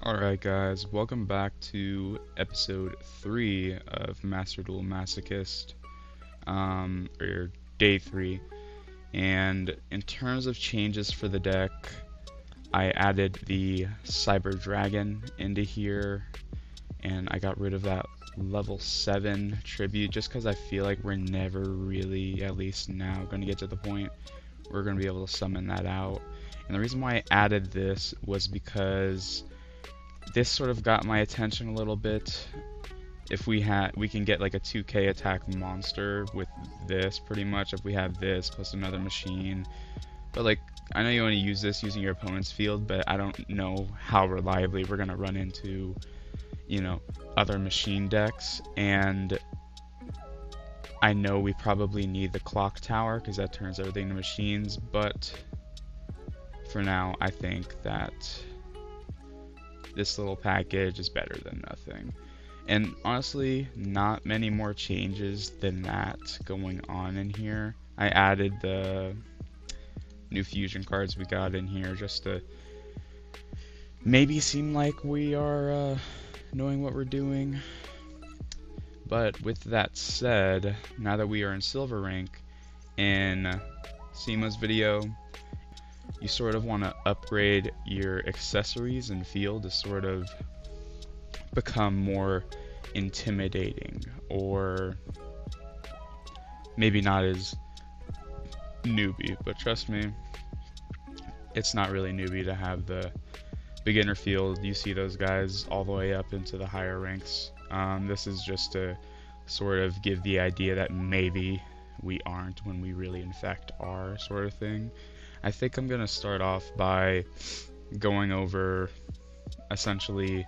Alright guys, welcome back to episode 3 of Duel Masochist, or day 3. And in terms of changes for the deck, I added the Cyber Dragon into here, and I got rid of that level 7 tribute just because I feel like we're never really, at least now, going to get to the point where we're going to be able to summon that out. And the reason why I added this was because this sort of got my attention a little bit. If we can get like a 2k attack monster with this pretty much if we have this plus another machine. But like, I know you want to use this using your opponent's field, but I don't know how reliably we're gonna run into, other machine decks. And I know we probably need the clock tower because that turns everything to machines, but for now I think that this little package is better than nothing. And honestly, not many more changes than that going on in here. I added the new fusion cards we got in here just to maybe seem like we are knowing what we're doing. But with that said, now that we are in silver rank, in Seema's video, you sort of want to upgrade your accessories and field to sort of become more intimidating, or maybe not as newbie, but trust me, it's not really newbie to have the beginner field. You see those guys all the way up into the higher ranks. This is just to sort of give the idea that maybe we aren't when we really in fact are, sort of thing. I think I'm gonna start off by going over essentially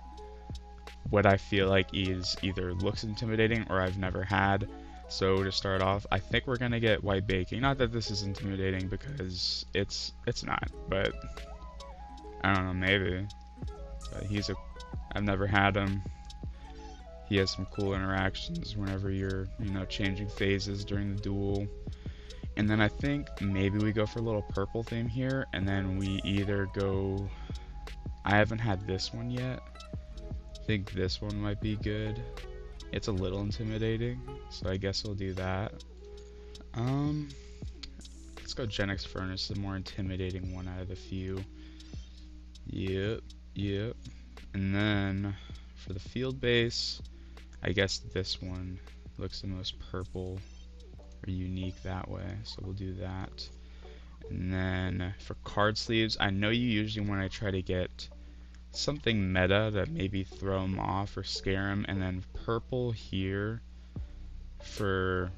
what I feel like is either looks intimidating or I've never had. So to start off, I think we're gonna get White Baking. Not that this is intimidating because it's not, but I don't know, maybe. But I've never had him. He has some cool interactions whenever you're, changing phases during the duel. And then I think maybe we go for a little purple theme here, and then we either go. I haven't had this one yet. I think this one might be good. It's a little intimidating, so I guess we'll do that. Let's go Genix Furnace, the more intimidating one out of the few. Yep. And then for the field base, I guess this one looks the most purple or unique that way, so we'll do that. And then for card sleeves, I know you usually want to try to get something meta that maybe throw them off or scare them, and then purple here for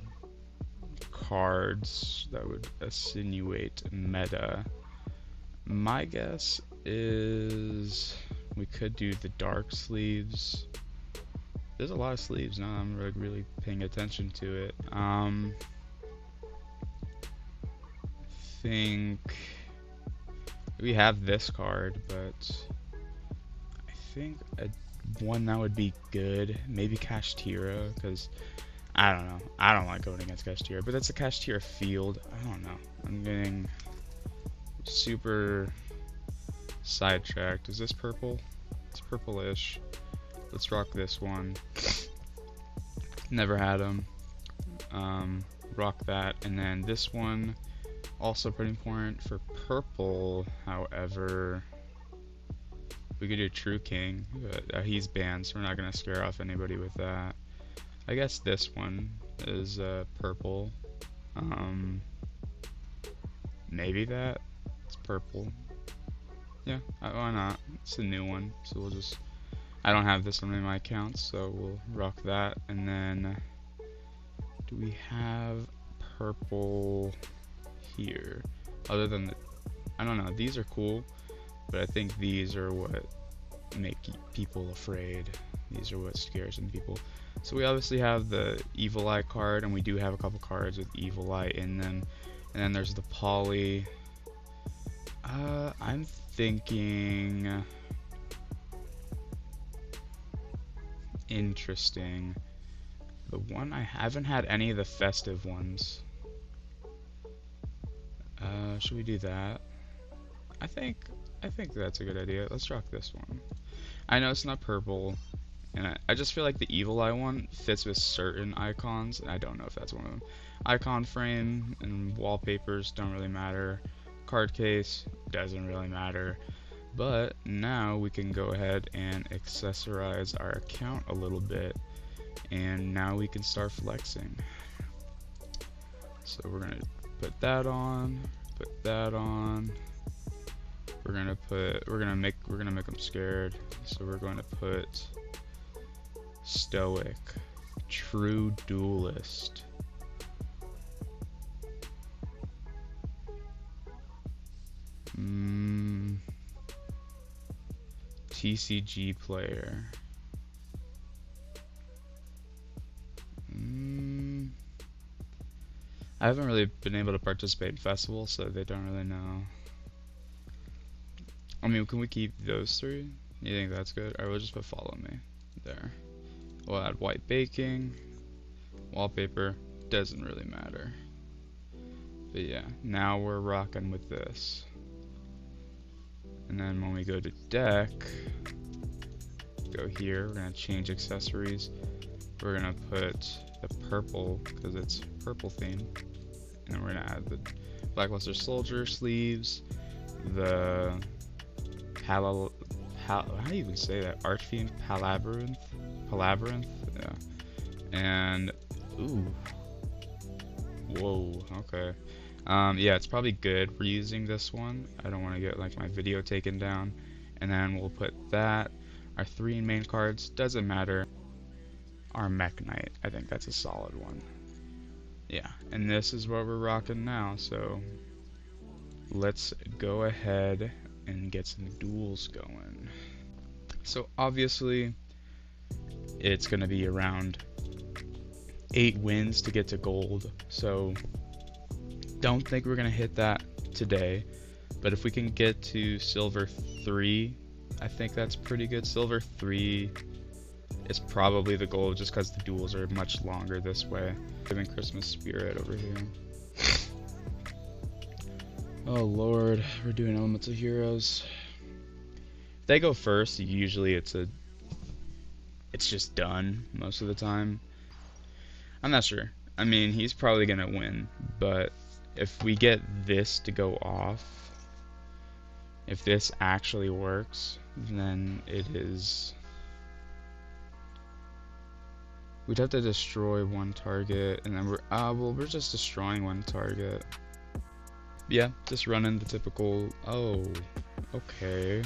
cards that would insinuate meta. My guess is we could do the dark sleeves. There's a lot of sleeves now. I'm really paying attention to it. I think we have this card, but I think one that would be good, maybe Kashtira, because I don't know. I don't like going against Kashtira, but it's a Kashtira field. I don't know. I'm getting super sidetracked. Is this purple? It's purplish. Let's rock this one. Never had them. Rock that. And then this one, also pretty important for purple. However, we could do True King, but he's banned, so we're not going to scare off anybody with that. I guess this one is purple. Maybe that. It's purple. Yeah, why not? It's a new one, so we'll just. I don't have this on any of my accounts, so we'll rock that. And then, do we have purple here? Other than I don't know. These are cool, but I think these are what make people afraid. These are what scares some people. So we obviously have the Evil Eye card, and we do have a couple cards with Evil Eye in them. And then there's the Poly. I'm thinking. Interesting. The one I haven't had any of the festive ones. Should we do that? I think that's a good idea. Let's rock this one. I know it's not purple, and I just feel like the evil eye one fits with certain icons. I don't know if that's one of them. Icon frame and wallpapers don't really matter. Card case doesn't really matter. But now we can go ahead and accessorize our account a little bit, and now we can start flexing. So we're gonna put that on, put that on. We're gonna make them scared. So we're going to put stoic, true duelist. TCG player. I haven't really been able to participate in festivals, so they don't really know. I mean, can we keep those three? You think that's good? Or we'll just put follow me there. We'll add white baking, wallpaper, doesn't really matter. But yeah, now we're rocking with this. And then when we go to deck, go here, we're gonna change accessories. We're gonna put the purple, because it's purple theme. And then we're gonna add the Blackluster Soldier sleeves, the how do you even say that? Archfiend Palabyrinth? Yeah. And ooh. Whoa, okay. Yeah, it's probably good for using this one. I don't want to get like my video taken down. And then we'll put that. Our 3 main cards, doesn't matter. Our Mech Knight, I think that's a solid one. Yeah, and this is what we're rocking now, so let's go ahead and get some duels going. So obviously, it's gonna be around 8 wins to get to gold, so don't think we're gonna hit that today, but if we can get to silver 3, I think that's pretty good. Silver 3 is probably the goal, just because the duels are much longer this way. Giving Christmas spirit over here. Oh lord, we're doing Elemental Heroes. If they go first, usually it's just done most of the time. I'm not sure. I mean, he's probably gonna win, but if we get this to go off, if this actually works, then it is... We'd have to destroy one target, and then we're just destroying one target. Yeah, just running the typical, oh, okay.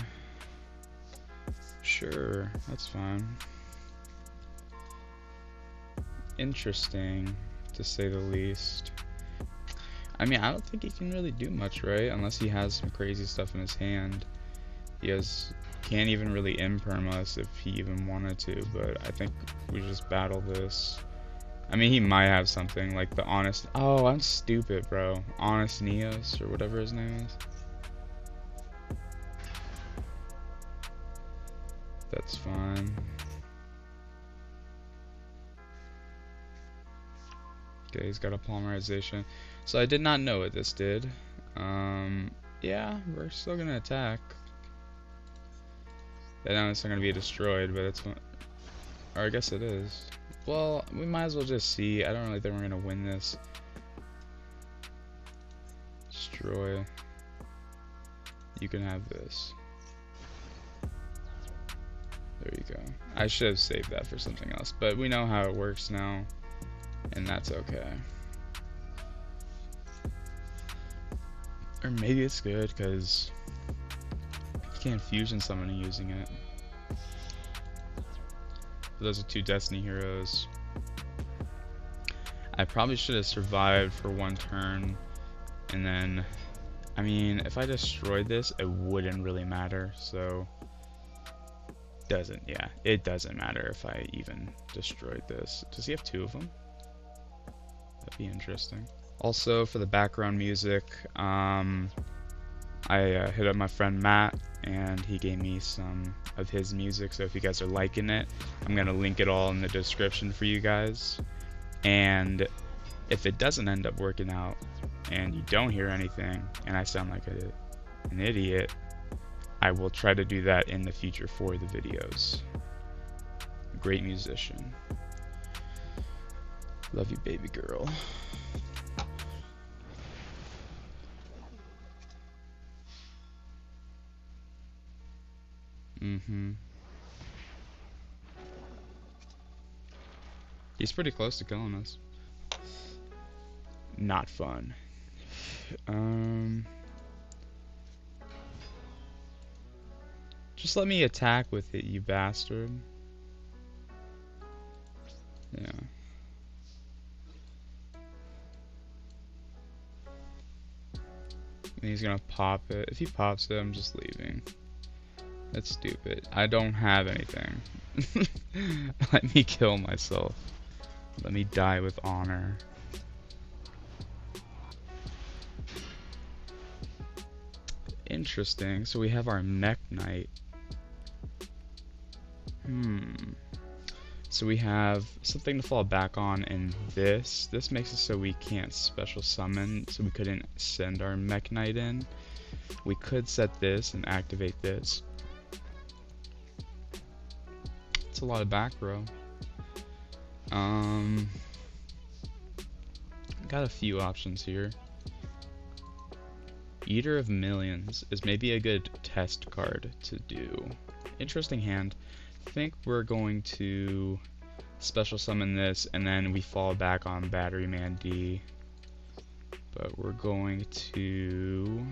Sure, that's fine. Interesting, to say the least. I mean, I don't think he can really do much, right? Unless he has some crazy stuff in his hand. Can't even really imperm us if he even wanted to, but I think we just battle this. I mean, he might have something like the Honest... Oh, I'm stupid, bro. Honest Neos, or whatever his name is. That's fine. Okay, he's got a polymerization. So I did not know what this did. Yeah, we're still gonna attack. I know it's not gonna be destroyed, but it's... Or I guess it is. Well, we might as well just see. I don't really think we're gonna win this. Destroy. You can have this. There you go. I should have saved that for something else, but we know how it works now, and that's okay. Or maybe it's good, because you can't fusion summon using it. Those are 2 Destiny heroes. I probably should have survived for 1 turn, and then, I mean, if I destroyed this, it wouldn't really matter, so it doesn't matter if I even destroyed this. Does he have 2 of them? That'd be interesting. Also, for the background music, I hit up my friend Matt, and he gave me some of his music, so if you guys are liking it, I'm gonna link it all in the description for you guys. And if it doesn't end up working out and you don't hear anything and I sound like an idiot, I will try to do that in the future for the videos. Great musician. Love you, baby girl. He's pretty close to killing us. Not fun. Just let me attack with it, you bastard. Yeah. And he's gonna pop it. If he pops it, I'm just leaving. That's stupid. I don't have anything. Let me kill myself. Let me die with honor. Interesting. So we have our Mech Knight. So we have something to fall back on in this. This makes it so we can't special summon, so we couldn't send our Mech Knight in. We could set this and activate this. It's a lot of back row. Got a few options here. Eater of Millions is maybe a good test card to do. Interesting hand. I think we're going to special summon this and then we fall back on Battery Man D. But we're going to...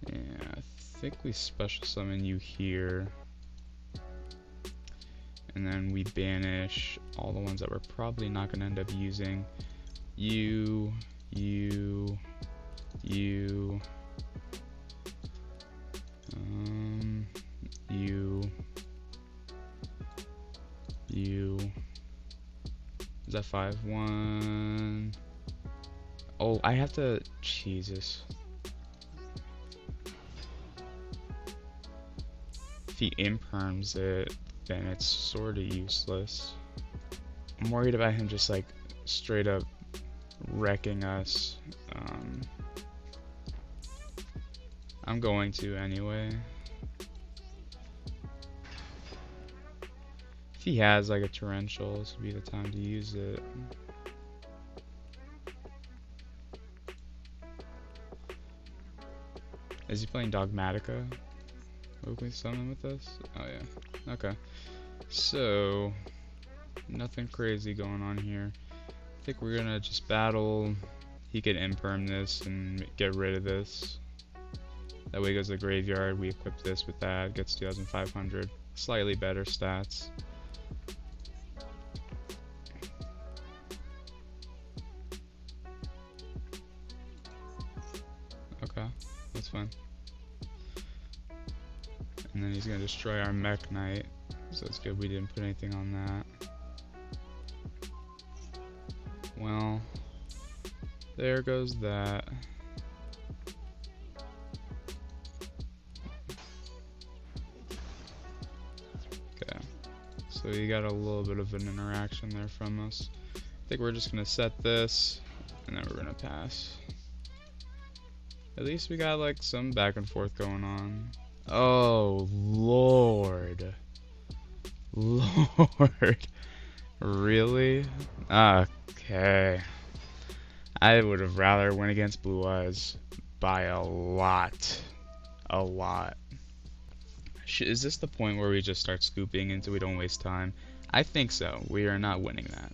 yeah, I think we special summon you here. And then we banish all the ones that we're probably not going to end up using. You, you, you, you. Is that 5? 1. Oh, I have to. Jesus. If he imperms it, then it's sort of useless. I'm worried about him just like straight up wrecking us. I'm going to anyway. If he has like a torrential, this would be the time to use it. Is he playing Dogmatica? What can we summon with this? Oh yeah. Okay. So nothing crazy going on here. I think we're gonna just battle. He could imperm this and get rid of this. That way it goes to the graveyard. We equip this with that. Gets 2,500. Slightly better stats. Okay, that's fine. And then he's gonna destroy our Mech Knight. So it's good we didn't put anything on that. Well, there goes that. Okay, so you got a little bit of an interaction there from us. I think we're just gonna set this, and then we're gonna pass. At least we got like some back and forth going on. Oh, Lord. Lord. Really? Okay. I would have rather went against Blue Eyes by a lot. A lot. Is this the point where we just start scooping until we don't waste time? I think so. We are not winning that.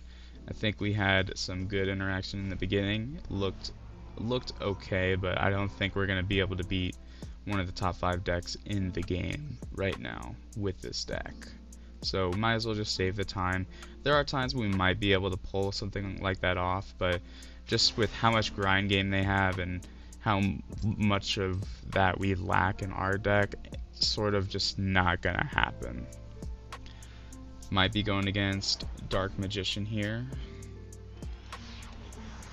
I think we had some good interaction in the beginning. Looked okay, but I don't think we're going to be able to beat one of the top 5 decks in the game right now with this deck. So might as well just save the time. There are times we might be able to pull something like that off, but just with how much grind game they have and how much of that we lack in our deck, it's sort of just not gonna happen. Might be going against Dark Magician here.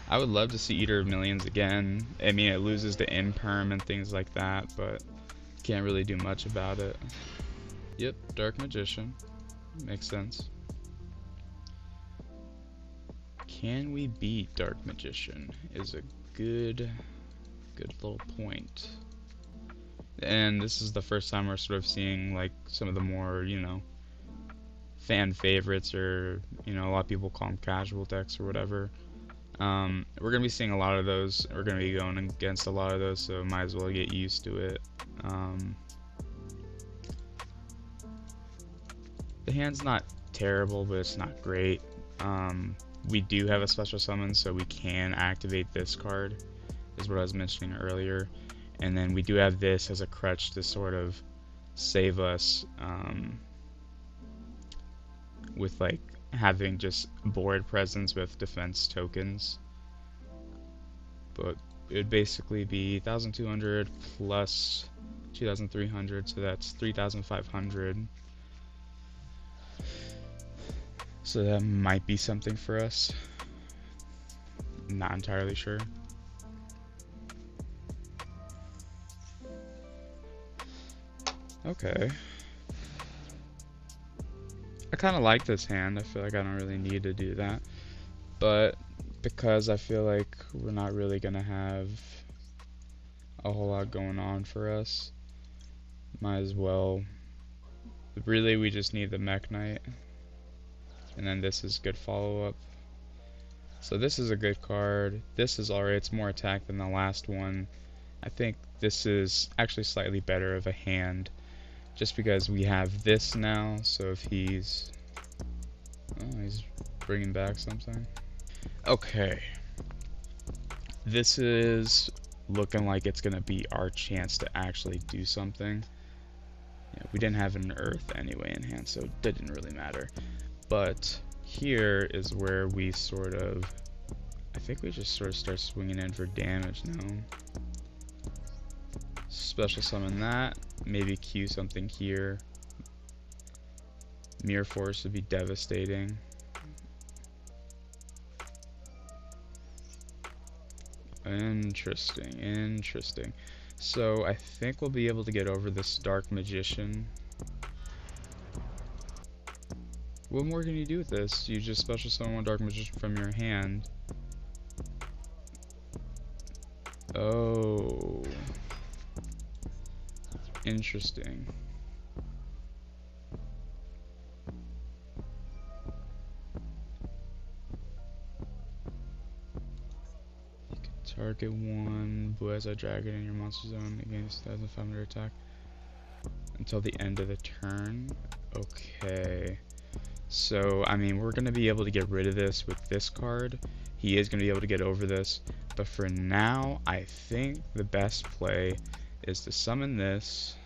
I would love to see Eater of Millions again. I mean, it loses the imperm and things like that, but can't really do much about it. Yep, Dark Magician. Makes sense. Can we beat Dark Magician is a good little point. And this is the first time we're sort of seeing like some of the more, fan favorites, or a lot of people call them casual decks or whatever. We're gonna be seeing a lot of those. We're gonna be going against a lot of those, so might as well get used to it. The hand's not terrible, but it's not great. We do have a special summon, so we can activate this card, is what I was mentioning earlier. And then we do have this as a crutch to sort of save us with like having just board presence with defense tokens. But it would basically be 1,200 plus 2,300, so that's 3,500. So that might be something for us. Not entirely sure. Okay. I kind of like this hand. I feel like I don't really need to do that. But because I feel like we're not really going to have a whole lot going on for us, might as well. Really, we just need the Mech Knight. And then this is good follow-up. So this is a good card. This is alright. It's more attack than the last one. I think this is actually slightly better of a hand, just because we have this now. So if he's bringing back something. Okay, this is looking like it's gonna be our chance to actually do something. Yeah, we didn't have an Earth anyway in hand, so it didn't really matter. But here is where we sort of, I think we just sort of start swinging in for damage now. Special summon that, maybe Q something here. Mirror Force would be devastating. Interesting. So I think we'll be able to get over this Dark Magician. What more can you do with this? You just special summon one Dark Magician from your hand. Oh. Interesting. You can target one Blue-Eyes Dragon in your monster zone against 1,500 attack until the end of the turn. Okay. So, I mean, we're going to be able to get rid of this with this card. He is going to be able to get over this. But for now, I think the best play is to summon this,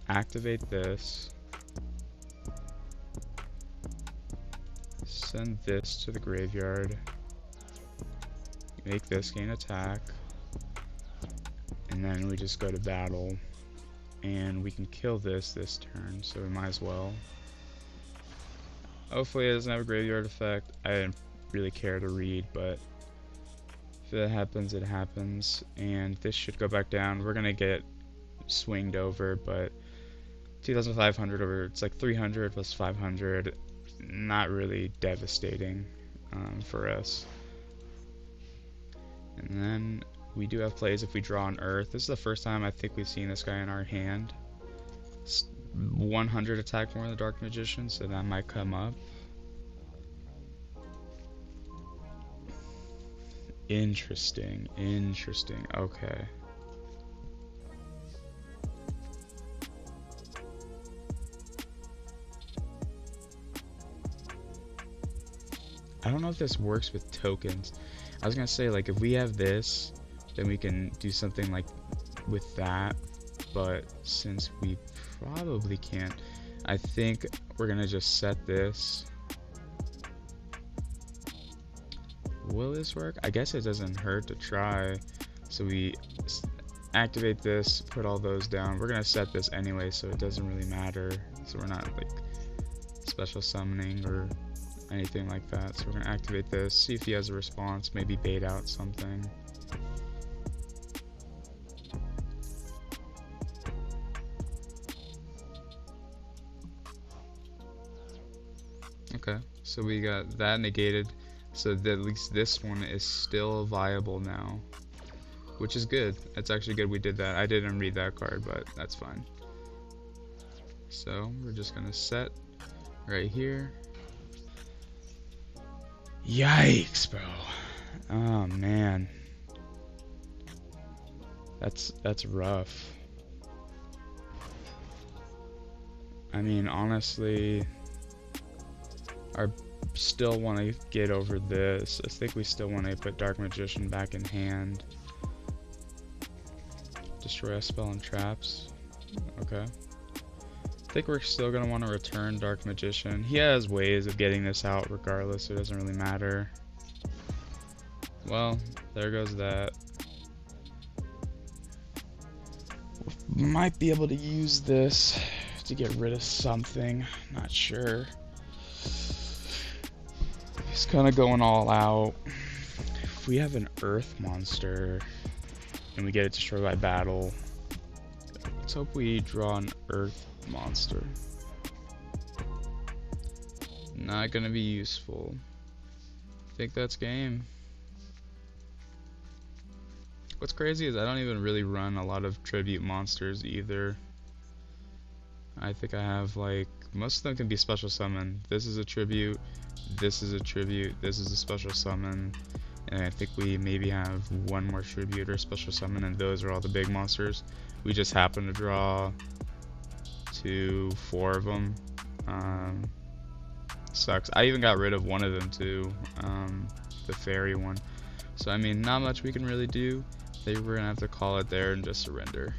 activate this, send this to the graveyard, make this gain attack, and then we just go to battle. And we can kill this turn, so we might as well. Hopefully it doesn't have a graveyard effect. I didn't really care to read, but if that happens, it happens. And this should go back down. We're gonna get swinged over, but 2,500 over, it's like 300 plus 500. Not really devastating for us. And then we do have plays if we draw an Earth. This is the first time I think we've seen this guy in our hand. It's 100 attack more than the Dark Magician, so that might come up. Interesting. Okay. I don't know if this works with tokens. I was gonna say, like, if we have this, then we can do something like with that, but since we probably can't, I think we're gonna just set this. Will this work? I guess it doesn't hurt to try. So we activate this, put all those down. We're gonna set this anyway, so it doesn't really matter. So we're not like special summoning or anything like that. So we're gonna activate this, see if he has a response, maybe bait out something. Okay, so we got that negated, so that at least this one is still viable now. which is good. It's actually good we did that. I didn't read that card, but that's fine. So we're just gonna set right here. Yikes, bro. Oh man. That's rough. I mean, honestly, I still want to get over this. I think we still want to put Dark Magician back in hand. Destroy a spell and traps. Okay. I think we're still going to want to return Dark Magician. He has ways of getting this out regardless. It doesn't really matter. Well, there goes that. Might be able to use this to get rid of something. Not sure. He's kind of going all out. If we have an earth monster and we get it destroyed by battle, let's hope we draw an earth monster. Not gonna be useful. I think that's game. What's crazy is I don't even really run a lot of tribute monsters either. I think I have like, most of them can be special summon. This is a tribute, this is a tribute, this is a special summon, and I think we maybe have one more tribute or special summon, and those are all the big monsters. We just happen to draw 4 of them. Sucks. I even got rid of one of them too, the fairy one. So I mean, not much we can really do. I think we're gonna have to call it there and just surrender.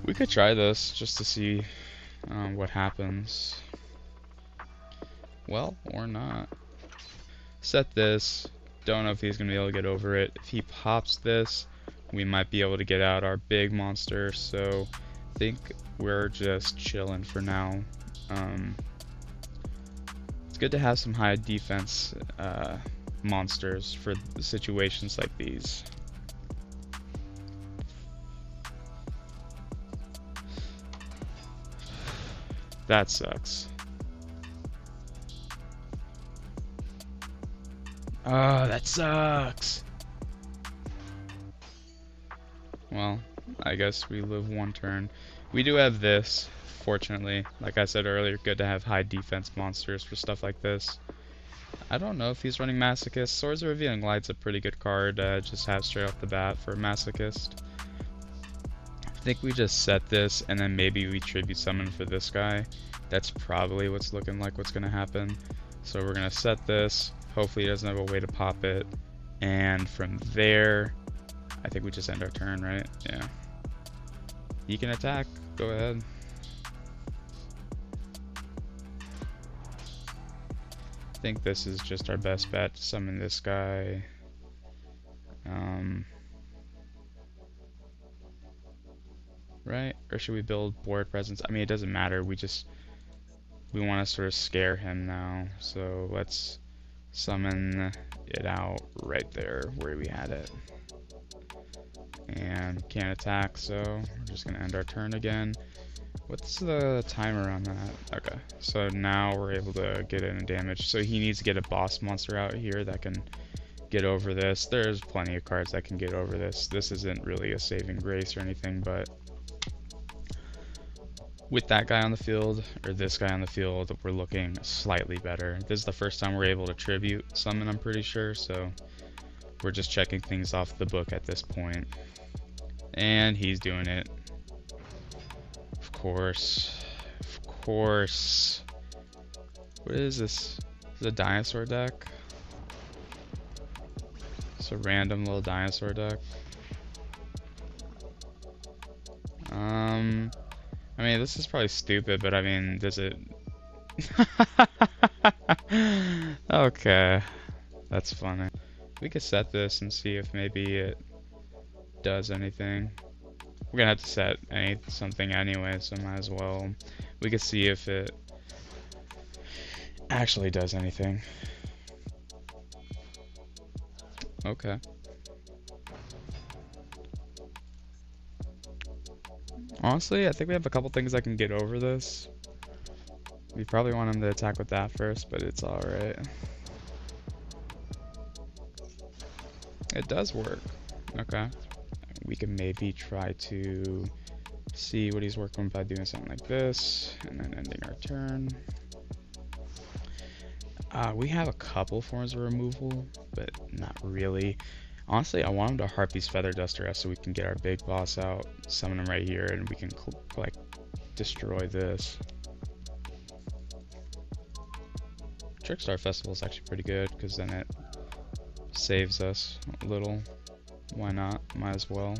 We could try this just to see what happens. Well, or not. Set this. Don't know if he's gonna be able to get over it. If he pops this, we might be able to get out our big monster. So I think we're just chilling for now. It's good to have some high defense monsters for situations like these. That sucks. Oh, that sucks. Well, I guess we live one turn. We do have this, fortunately. Like I said earlier, good to have high defense monsters for stuff like this. I don't know if he's running Masochist. Swords of Revealing Light's a pretty good card to just have straight off the bat for Masochist. I think we just set this and then maybe we tribute summon for this guy. That's probably what's looking like what's going to happen. So we're going to set this. Hopefully he doesn't have a way to pop it. And from there, I think we just end our turn, right? Yeah. He can attack. Go ahead. I think this is just our best bet to summon this guy. Right? Or should we build board presence? I mean, it doesn't matter. We want to sort of scare him now. So let's summon it out right there where we had it. And can't attack, so we're just going to end our turn again. What's the timer on that? Okay, so now we're able to get in damage. So he needs to get a boss monster out here that can get over this. There's plenty of cards that can get over this. This isn't really a saving grace or anything, but with that guy on the field, or this guy on the field, we're looking slightly better. This is the first time we're able to tribute summon, I'm pretty sure, so we're just checking things off the book at this point. And he's doing it. Of course. Of course. What is this? Is it a dinosaur deck? It's a random little dinosaur deck. I mean, this is probably stupid, but I mean, does it... Okay. That's funny. We could set this and see if maybe it does anything. We're gonna have to set something anyway, so might as well. We could see if it actually does anything. Okay. Honestly, I think we have a couple things that can get over this. We probably want him to attack with that first, but it's alright. It does work. Okay. We can maybe try to see what he's working with by doing something like this, and then ending our turn. We have a couple forms of removal, but not really. Honestly, I want him to Harpy's Feather Duster us so we can get our big boss out, summon him right here, and we can like destroy this. Trickstar Festival is actually pretty good because then it saves us a little. Why not? Might as well.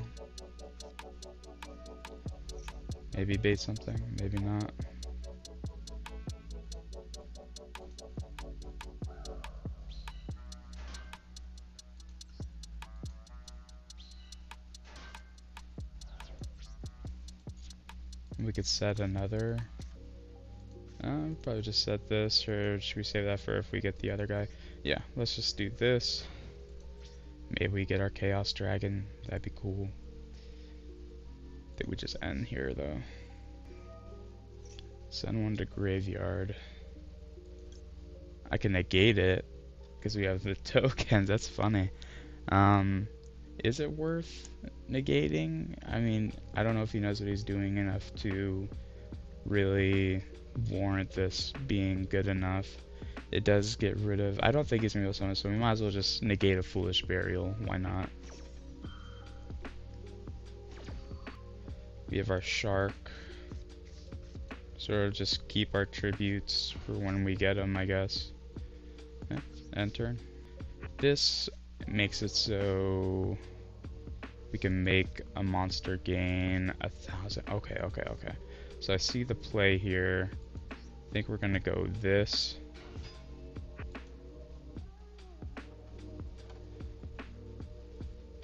Maybe bait something, maybe not. We could set another. Probably just set this, or should we save that for if we get the other guy? Yeah, let's just do this. Maybe we get our Chaos Dragon. That'd be cool. I think we just end here though. Send one to Graveyard. I can negate it because we have the tokens. That's funny. Is it worth negating? I mean, I don't know if he knows what he's doing enough to really warrant this being good enough. It does get rid of... I don't think he's going to be able to summon, so we might as well just negate a Foolish Burial. Why not? We have our Shark. Sort of just keep our tributes for when we get them, I guess. Yeah, end turn. This makes it so we can make a monster gain 1,000. Okay. So I see the play here. I think we're gonna go this.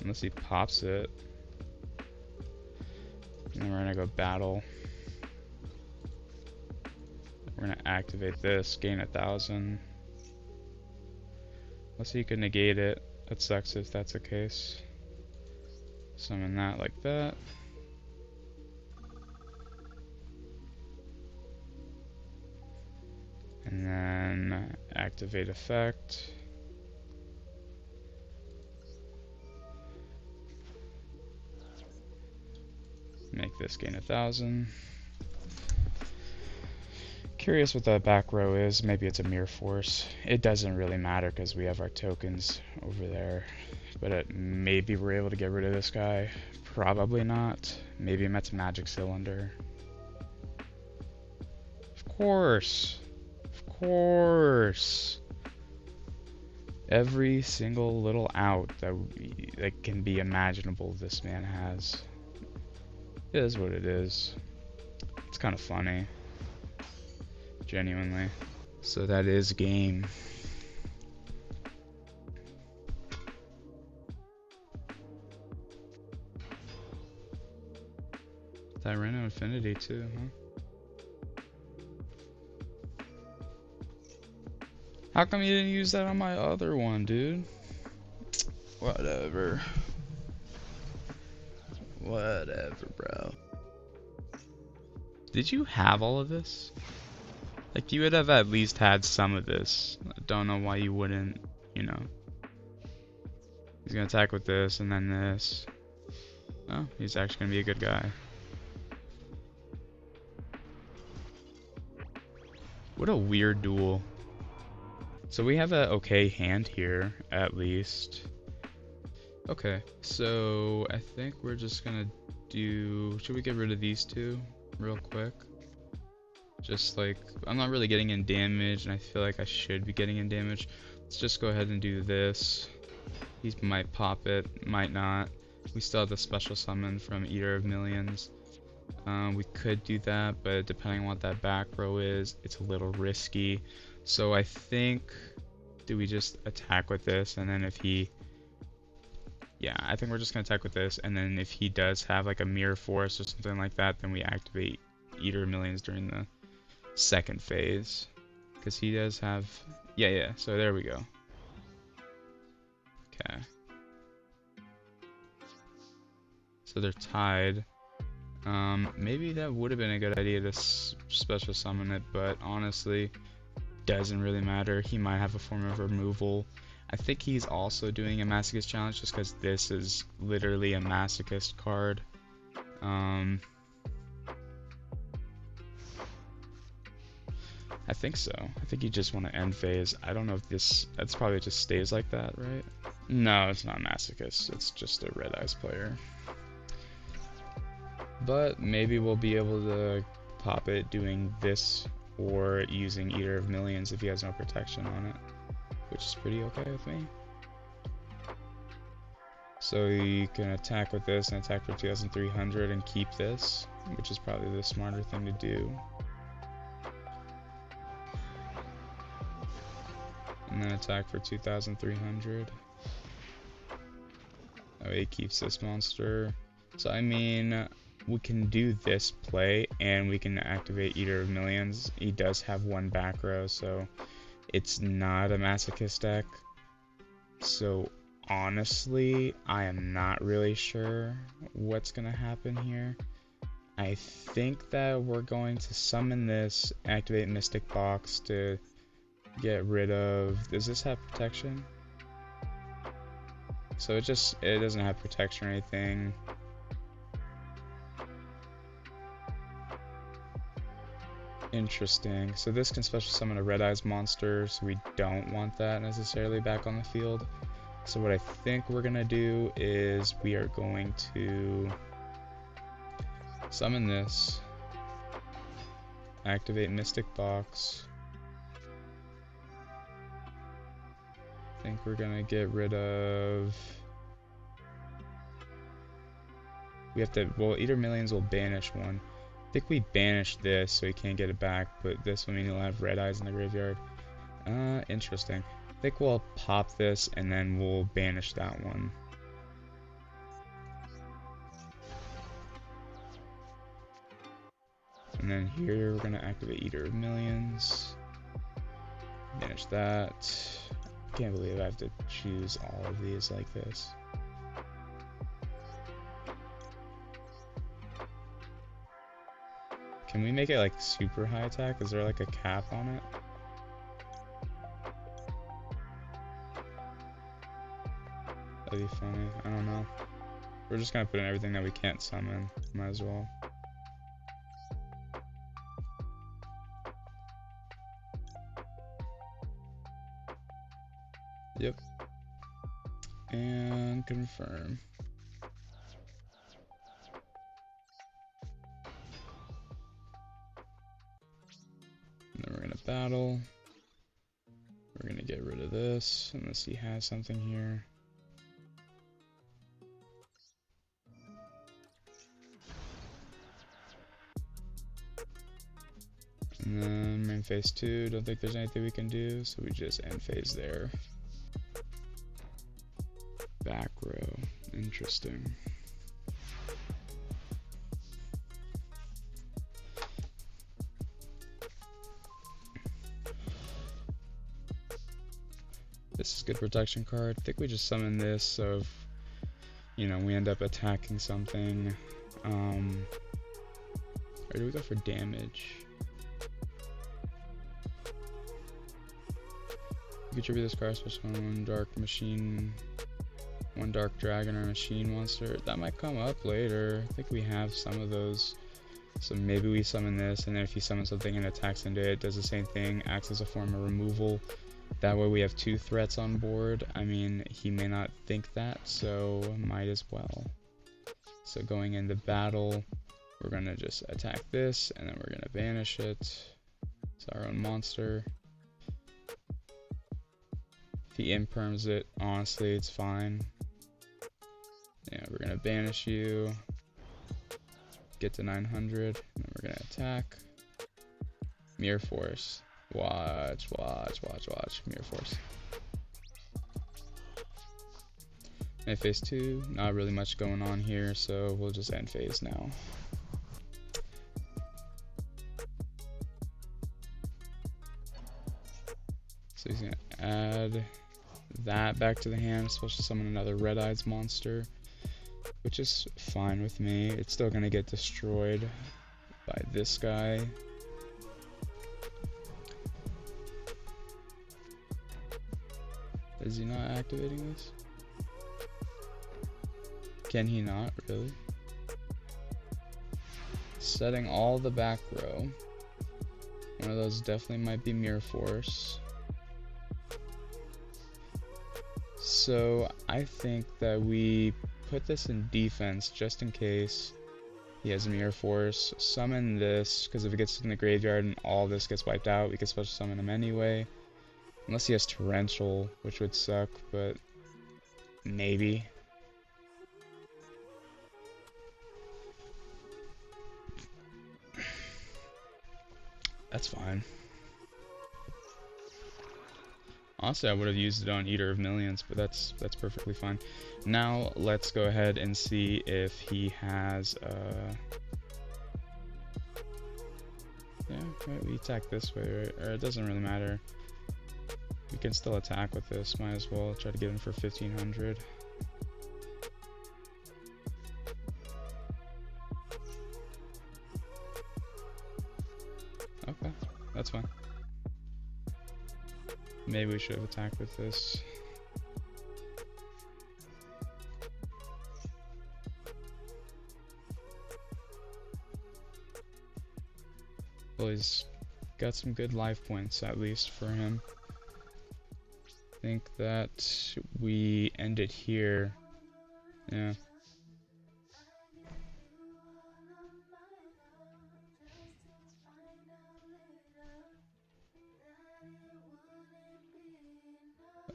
Unless he pops it. And then we're gonna go battle. We're gonna activate this, gain 1,000. Let's see, you can negate it. That sucks if that's the case. Summon that like that. And then activate effect. Make this gain 1,000. Curious what the back row is. Maybe it's a Mirror Force. It doesn't really matter because we have our tokens over there. But maybe we're able to get rid of this guy. Probably not. Maybe it's Magic Cylinder. Of course. Of course. Every single little out that can be imaginable this man has. It is what it is. It's kind of funny. Genuinely. So that is game. Tyranno Infinity too, huh? How come you didn't use that on my other one, dude? Whatever. Whatever, bro. Did you have all of this? Like, you would have at least had some of this. I don't know why you wouldn't, you know. He's gonna attack with this and then this. Oh, he's actually gonna be a good guy. What a weird duel. So we have a okay hand here, at least. Okay, so I think we're just gonna do... Should we get rid of these two real quick? Just like, I'm not really getting in damage, and I feel like I should be getting in damage. Let's just go ahead and do this. He might pop it, might not. We still have the special summon from Eater of Millions. We could do that, but depending on what that back row is, it's a little risky. So I think, do we just attack with this, and then if he... Yeah, I think we're just going to attack with this, and then if he does have like a Mirror Force or something like that, then we activate Eater of Millions during the second phase. Because he does have... Yeah, so there we go. Okay. So they're tied. Maybe that would have been a good idea to special summon it, but honestly, doesn't really matter. He might have a form of removal. I think he's also doing a Masochist challenge just because this is literally a Masochist card. I think so. I think you just want to end phase. I don't know if that's probably just stays like that, right? No, it's not Masochist. It's just a Red Eyes player. But maybe we'll be able to pop it doing this or using Eater of Millions if he has no protection on it, which is pretty okay with me. So you can attack with this and attack for 2,300 and keep this, which is probably the smarter thing to do. And then attack for 2,300. That way he keeps this monster. So I mean, we can do this play and we can activate Eater of Millions. He does have one back row, so it's not a Masochist deck. So honestly, I am not really sure what's gonna happen here. I think that we're going to summon this, activate Mystic Box to get rid of... Does this have protection? So it doesn't have protection or anything. Interesting. So this can special summon a Red Eyes monster, so we don't want that necessarily back on the field. So what I think we're gonna do is we are going to summon this, activate Mystic Box. I think we're gonna get rid of... We have to... Well, Eater Millions will banish one. I think we banish this so he can't get it back, but this will mean he'll have Red Eyes in the graveyard. Interesting. I think we'll pop this and then we'll banish that one. And then here we're gonna activate Eater of Millions. Banish that. I can't believe I have to choose all of these like this. Can we make it like super high attack? Is there like a cap on it? That'd be funny. I don't know. We're just gonna put in everything that we can't summon. Might as well. Yep. And confirm. And then we're gonna battle. We're gonna get rid of this unless he has something here. And then main phase 2, don't think there's anything we can do, so we just end phase there. Back row, interesting. This is good protection card. I think we just summon this, so if, you know, we end up attacking something. Or do we go for damage? You can tribute this card special one dark machine, one dark dragon or machine monster. That might come up later. I think we have some of those. So maybe we summon this, and then if you summon something and attacks into it, it does the same thing, acts as a form of removal. That way we have 2 threats on board. I mean, he may not think that, so might as well. So going into battle, we're gonna just attack this, and then we're gonna banish it. It's our own monster. If he imperms it, honestly, it's fine. Yeah, we're gonna banish you. Get to 900, and then we're gonna attack. Mirror Force. Watch. Mirror Force. And phase 2, not really much going on here, so we'll just end phase now. So he's gonna add that back to the hand, special summon another Red Eyes monster, which is fine with me. It's still gonna get destroyed by this guy. Is he not activating this? Can he not, really? Setting all the back row. One of those definitely might be Mirror Force. So I think that we put this in defense just in case he has Mirror Force. Summon this, because if it gets in the graveyard and all this gets wiped out, we can special summon him anyway. Unless he has Torrential, which would suck, but maybe. That's fine. Honestly, I would have used it on Eater of Millions, but that's perfectly fine. Now let's go ahead and see if he has yeah, right, we attack this way, right? Or it doesn't really matter. We can still attack with this. Might as well try to get him for 1500. Okay, that's fine. Maybe we should have attacked with this. Well, he's got some good life points, at least for him. I think that we end it here. Yeah.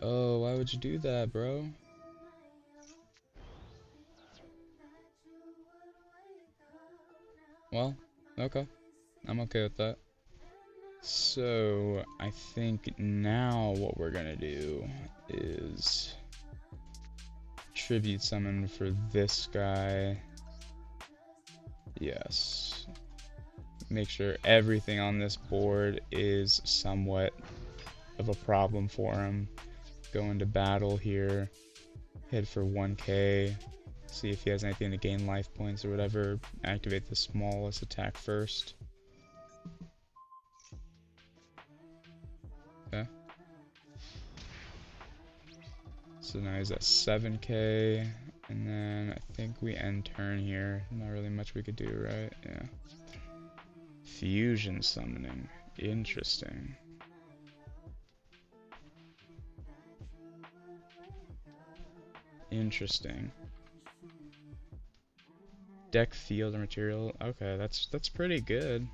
Oh, why would you do that, bro? Well, okay. I'm okay with that. So, I think now what we're gonna do is tribute summon for this guy. Yes. Make sure everything on this board is somewhat of a problem for him. Go into battle here, hit for 1k, see if he has anything to gain life points or whatever. Activate the smallest attack first. Okay. So now he's at 7k, and then I think we end turn here. Not really much we could do, right? Yeah. Fusion summoning. Interesting. Interesting. Deck field or material. Okay, that's pretty good.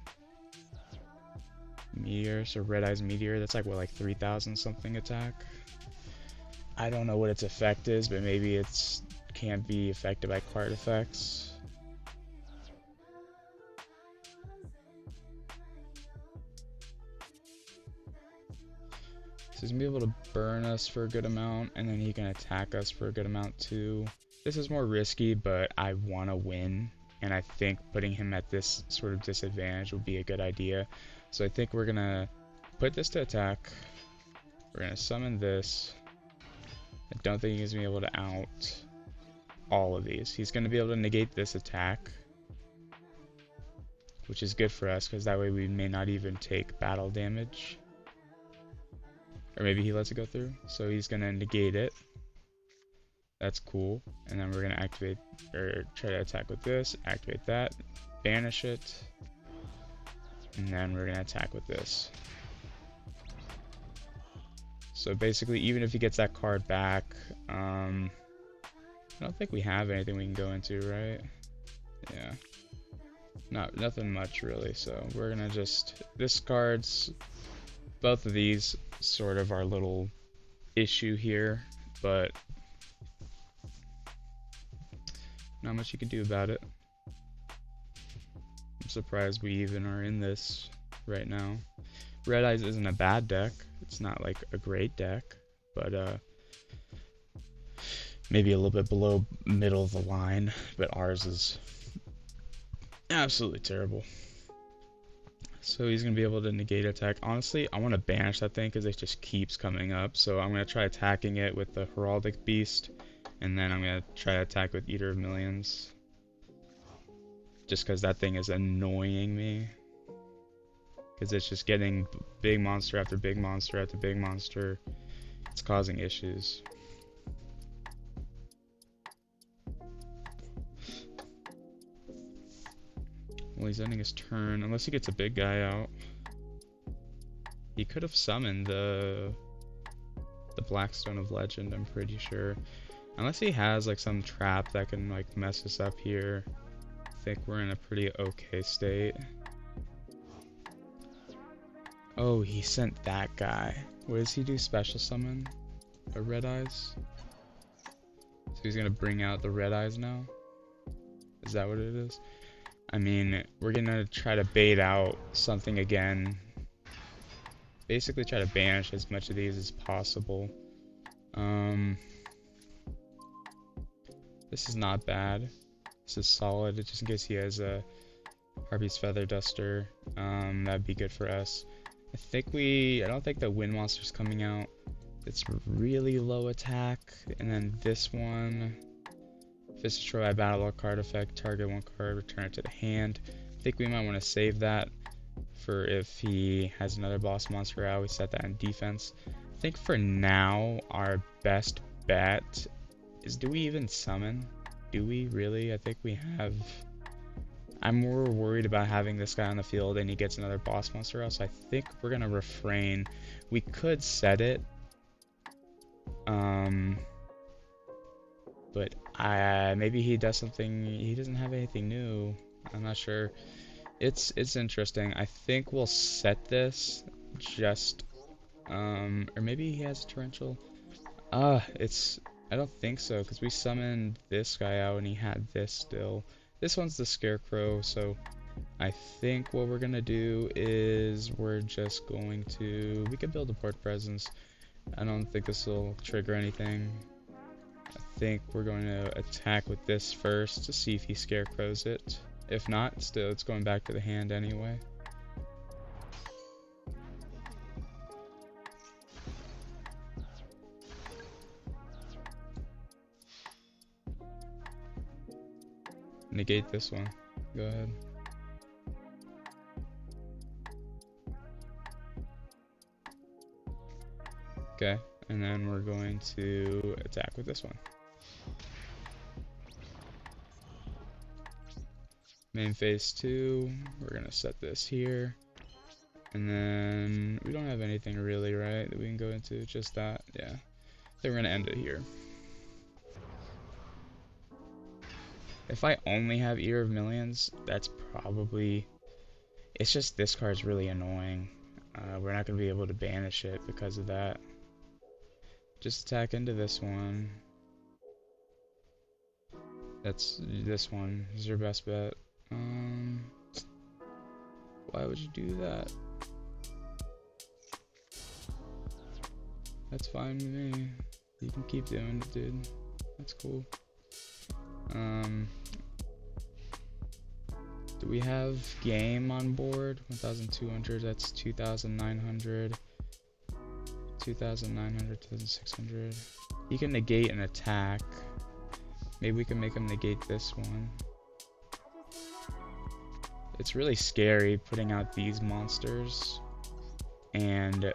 Meteor, so Red Eyes Meteor. That's like what, like 3,000 something attack. I don't know what its effect is, but maybe it's can't be affected by card effects. So he's gonna be able to burn us for a good amount, and then he can attack us for a good amount too. This is more risky, but I want to win, and I think putting him at this sort of disadvantage would be a good idea. So I think we're gonna put this to attack. We're gonna summon this. I don't think he's gonna be able to out all of these. He's gonna be able to negate this attack, which is good for us because that way we may not even take battle damage. Or maybe he lets it go through. So he's gonna negate it. That's cool. And then we're gonna activate or try to attack with this, activate that, banish it, and then we're gonna attack with this. So basically, even if he gets that card back, I don't think we have anything we can go into, right? Yeah. Nothing much really. So we're gonna just discards both of these. Sort of our little issue here, but not much you can do about it. I'm surprised we even are in this right now. Red Eyes isn't a bad deck. It's not like a great deck, but maybe a little bit below middle of the line, but ours is absolutely terrible. So he's going to be able to negate attack. Honestly, I want to banish that thing because it just keeps coming up. So I'm going to try attacking it with the Heraldic Beast. And then I'm going to try to attack with Eater of Millions. Just because that thing is annoying me. Because it's just getting big monster after big monster after big monster. It's causing issues. Well, he's ending his turn, unless he gets a big guy out. He could have summoned the Blackstone of Legend, I'm pretty sure. Unless he has like some trap that can like mess us up here. I think we're in a pretty okay state. Oh, he sent that guy. What does he do? Special summon? A Red Eyes? So he's gonna bring out the Red Eyes now? Is that what it is? I mean, we're gonna try to bait out something again. Basically try to banish as much of these as possible. This is not bad. This is solid, just in case he has a Harpy's Feather Duster. That'd be good for us. I don't think the Wind Monster's coming out. It's really low attack. And then this one, Fist Destroy by Battle or card effect, target one card, return it to the hand. I think we might want to save that for if he has another boss monster out. We set that in defense. I think for now, our best bet is, do we even summon? Do we really? I think we have. I'm more worried about having this guy on the field and he gets another boss monster out, so I think we're gonna refrain. We could set it, but maybe he does something. He doesn't have anything new. I'm not sure. It's interesting. I think we'll set this just, or maybe he has a torrential. I don't think so, because we summoned this guy out and he had this still. This one's the Scarecrow, so I think what we're gonna do is we're just going to, we can build a port presence. I don't think this will trigger anything. I think we're going to attack with this first to see if he Scarecrows it. If not, still it's going back to the hand anyway. Negate this one. Go ahead. Okay, and then we're going to attack with this one. Main phase 2, we're gonna set this here. And then we don't have anything really, right, that we can go into, just that, yeah. Then we're gonna end it here. If I only have Ear of Millions, that's probably... It's just this card's really annoying. We're not going to be able to banish it because of that. Just attack into this one. That's this one. This is your best bet. Why would you do that? That's fine with me. You can keep doing it, dude. That's cool. Do we have game on board? 1,200, that's 2,900. 2,900, 2,600. He can negate an attack. Maybe we can make him negate this one. It's really scary putting out these monsters and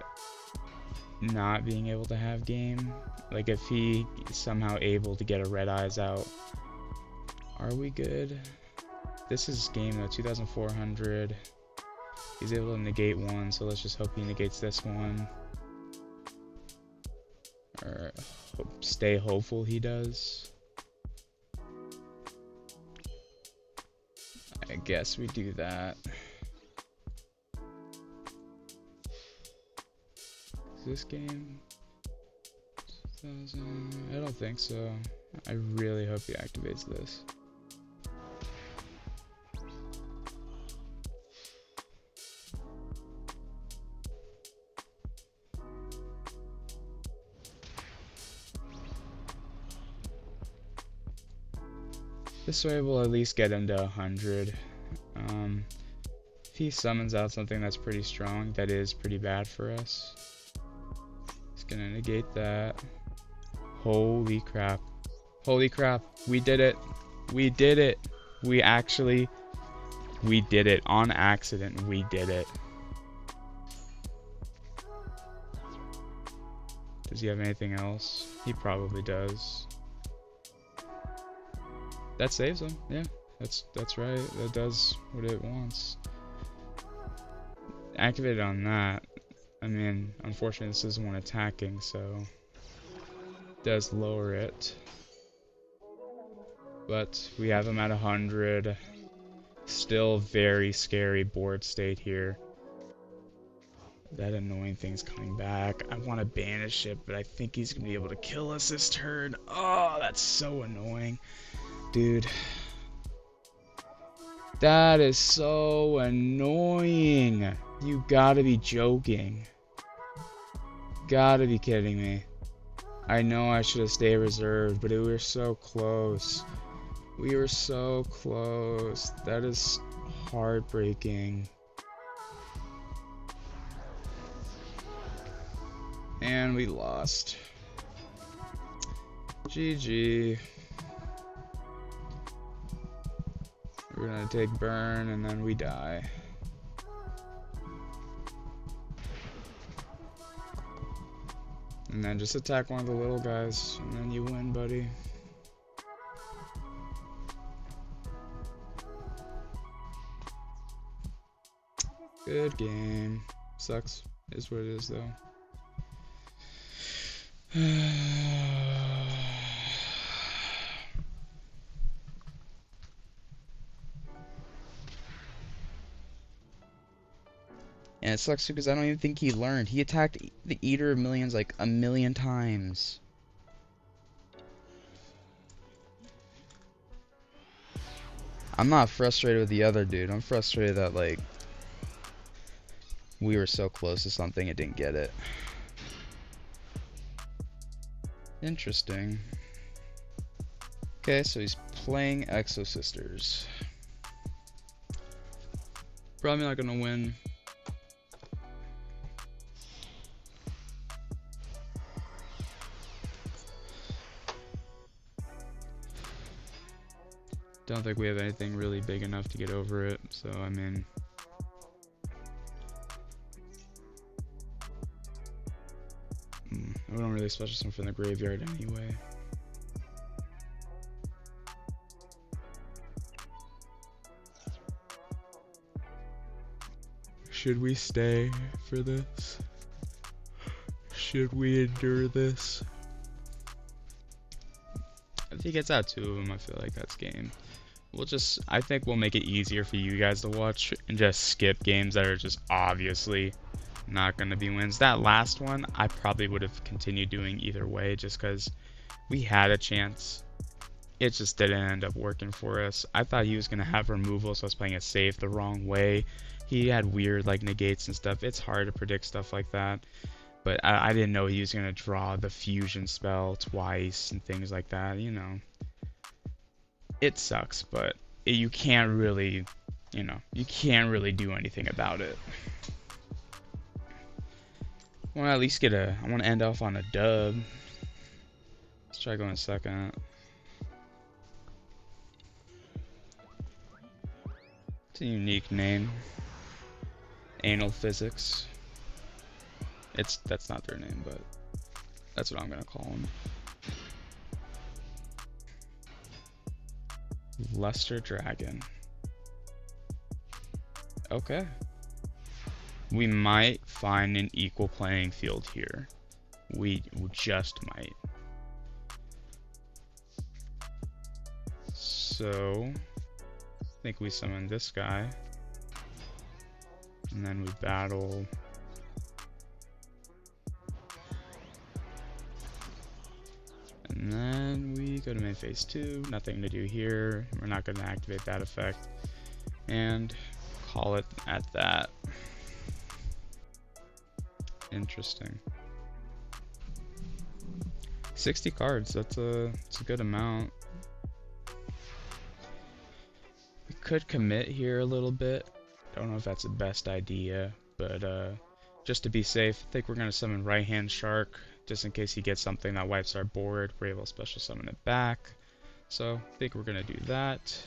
not being able to have game. Like if he is somehow able to get a Red Eyes out. Are we good? This is game though, 2,400. He's able to negate one, so let's just hope he negates this one. Or stay hopeful he does. I guess we do that. Is this game? 2,000? I don't think so. I really hope he activates this. This way we'll at least get him to 100. If he summons out something that's pretty strong, that is pretty bad for us. He's gonna negate that. Holy crap. Holy crap. We did it. We did it. We did it. On accident, we did it. Does he have anything else? He probably does. That saves him. Yeah, that's right. That does what it wants. Activate on that. I mean, unfortunately, this isn't one attacking, so it does lower it. But we have him at 100. Still very scary board state here. That annoying thing's coming back. I want to banish it, but I think he's going to be able to kill us this turn. Oh, that's so annoying. Dude. That is so annoying. You gotta be joking. Gotta be kidding me. I know I should have stayed reserved, but we were so close. We were so close. That is heartbreaking. And we lost. GG. We're gonna take burn and then we die. And then just attack one of the little guys and then you win, buddy. Good game. Sucks. Is what it is though. And it sucks because I don't even think he learned. He attacked the Eater of Millions like a million times. I'm not frustrated with the other dude. I'm frustrated that, like, we were so close to something it didn't get it. Interesting. Okay, so he's playing Exo Sisters. Probably not gonna win. Don't think we have anything really big enough to get over it, so I mean... I don't really special summon from the graveyard anyway. Should we stay for this? Should we endure this? If he gets out 2 of them, I feel like that's game. I think we'll make it easier for you guys to watch and just skip games that are just obviously not going to be wins. That last one, I probably would have continued doing either way just because we had a chance. It just didn't end up working for us. I thought he was going to have removal, so I was playing it safe the wrong way. He had weird like negates and stuff. It's hard to predict stuff like that. But I didn't know he was going to draw the fusion spell twice and things like that, you know. It sucks, but you can't really, you know, you can't really do anything about it. I want to at least get I want to end off on a dub. Let's try going second. It's a unique name. Anal Physics. That's not their name, but that's what I'm gonna call them. Luster Dragon. Okay. We might find an equal playing field here. We just might. So, I think we summon this guy. And then we battle. And then we go to main phase 2. Nothing to do here. We're not going to activate that effect. And call it at that. Interesting. 60 cards. That's a good amount. We could commit here a little bit. Don't know if that's the best idea, but just to be safe, I think we're going to summon Right Hand Shark. Just in case he gets something that wipes our board, we're able to special summon it back. So I think we're going to do that.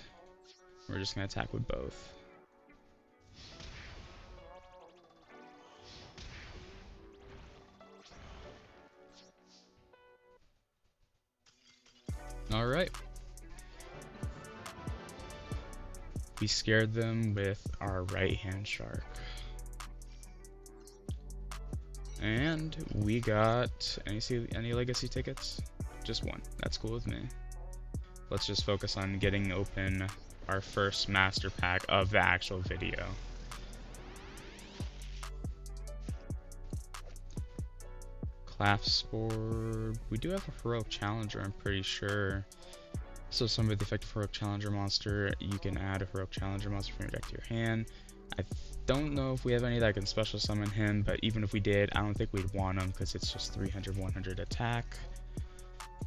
We're just going to attack with both. scared them with our right-hand shark. And we got any legacy tickets? Just one. That's cool with me. Let's just focus on getting open our first master pack of the actual video. Clapspore. We do have a heroic challenger, I'm pretty sure. So some of the effective heroic challenger monster, you can add a heroic challenger monster from your deck to your hand. I don't know if we have any that can special summon him, but even if we did, I don't think we'd want him because it's just 300-100 attack.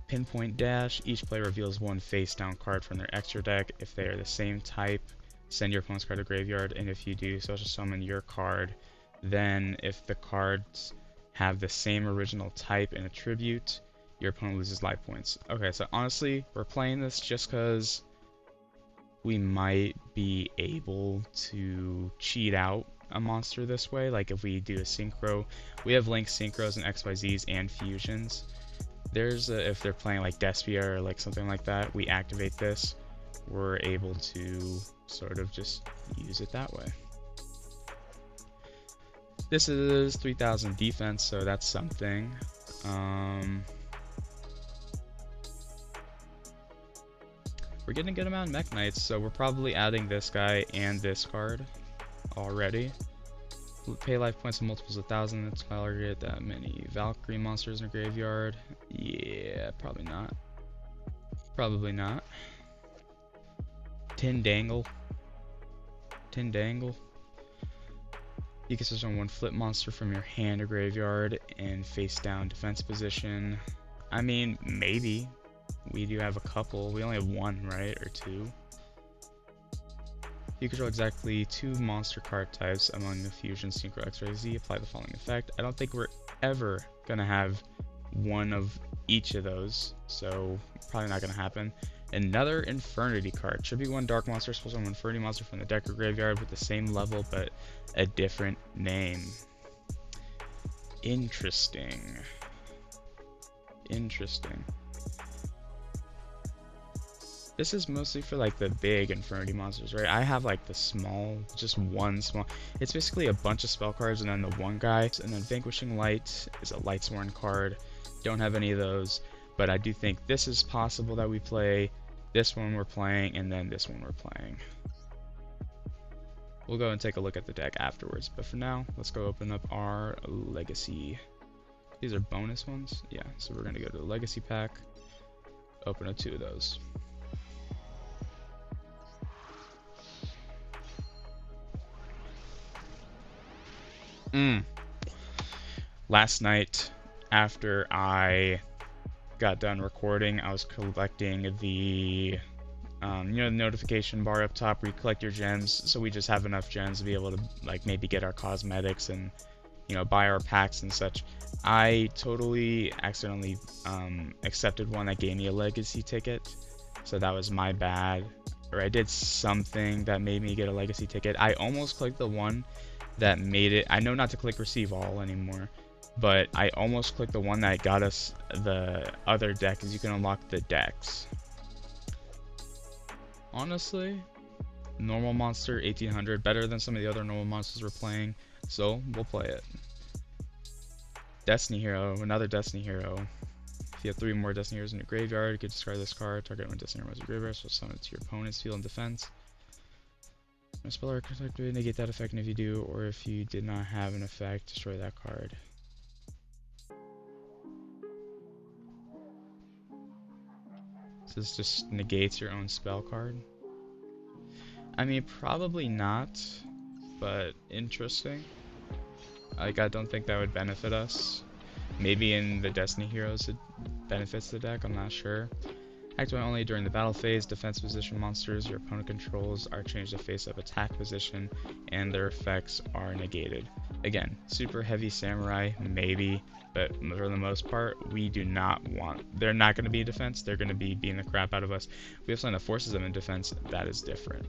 Pinpoint Dash. Each player reveals one face down card from their extra deck. If they are the same type, send your opponent's card to graveyard, and if you do, special summon your card. Then if the cards have the same original type and attribute, your opponent loses life points. Okay, so honestly, we're playing this just because we might be able to cheat out a monster this way. Like if we do a synchro, we have linked synchros and XYZs and fusions. If they're playing like Despia or like something like that, we activate this, we're able to sort of just use it that way. This is 3000 defense, so that's something. We're getting a good amount of Mech Knights, so we're probably adding this guy and this card already. Pay life points in multiples of 1,000. That's target that many Valkyrie monsters in a graveyard. Yeah, probably not. Probably not. Tindangle. Tindangle. You can switch on one flip monster from your hand or graveyard in face down defense position. I mean, maybe. We do have a couple. We only have one, right? Or two. You control exactly 2 monster card types among the Fusion Synchro XYZ. Apply the following effect. I don't think we're ever gonna have one of each of those, so probably not gonna happen. Another Infernity card. Should be one dark monster, special summon Infernity monster from the deck or graveyard with the same level but a different name. Interesting. Interesting. This is mostly for like the big Infernity monsters, right? I have like the small, just one small. It's basically a bunch of spell cards and then the one guy. And then Vanquishing Light is a Lightsworn card. Don't have any of those, but I do think this is possible that we play. This one we're playing, and then this one we're playing. We'll go and take a look at the deck afterwards, but for now, let's go open up our Legacy. These are bonus ones? Yeah, so we're gonna go to the Legacy pack, open up 2 of those. Last night, after I got done recording, I was collecting the, the notification bar up top where you collect your gems, so we just have enough gems to be able to, like, maybe get our cosmetics and, buy our packs and such. I totally accidentally accepted one that gave me a legacy ticket, so that was my bad. Or I did something that made me get a legacy ticket. I almost clicked the one that made it. I know not to click receive all anymore, but I almost clicked the one that got us the other deck, because you can unlock the decks. Honestly, normal monster 1800, better than some of the other normal monsters we're playing, so we'll play it. Destiny Hero, another Destiny Hero. If you have 3 more Destiny Heroes in your graveyard, you can discard this card. Target one Destiny Hero in your graveyard, so summon it to your opponent's field and defense. A spell or effect to negate that effect, and if you do, or if you did not have an effect, destroy that card. So this just negates your own spell card. I mean, probably not, but interesting. Like, I don't think that would benefit us. Maybe in the Destiny Heroes it benefits the deck, I'm not sure. Activate only during the battle phase. Defense position monsters your opponent controls are changed to face-up attack position, and their effects are negated. Again, super heavy samurai, maybe, but for the most part, we do not want. They're not going to be defense. They're going to be beating the crap out of us. We have something that forces them in defense. That is different.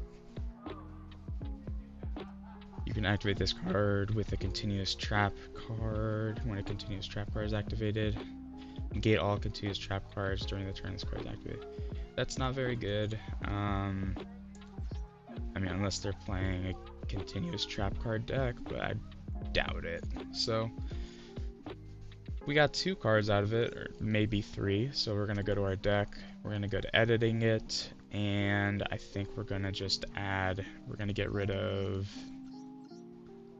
You can activate this card with a continuous trap card. When a continuous trap card is activated, negate all continuous trap cards during the turn this card is activated. That's not very good. I mean, unless they're playing a continuous trap card deck, but I doubt it. So we got 2 cards out of it, or maybe 3. So we're gonna go to our deck. We're gonna go to editing it, and I think we're gonna just add. We're gonna get rid of.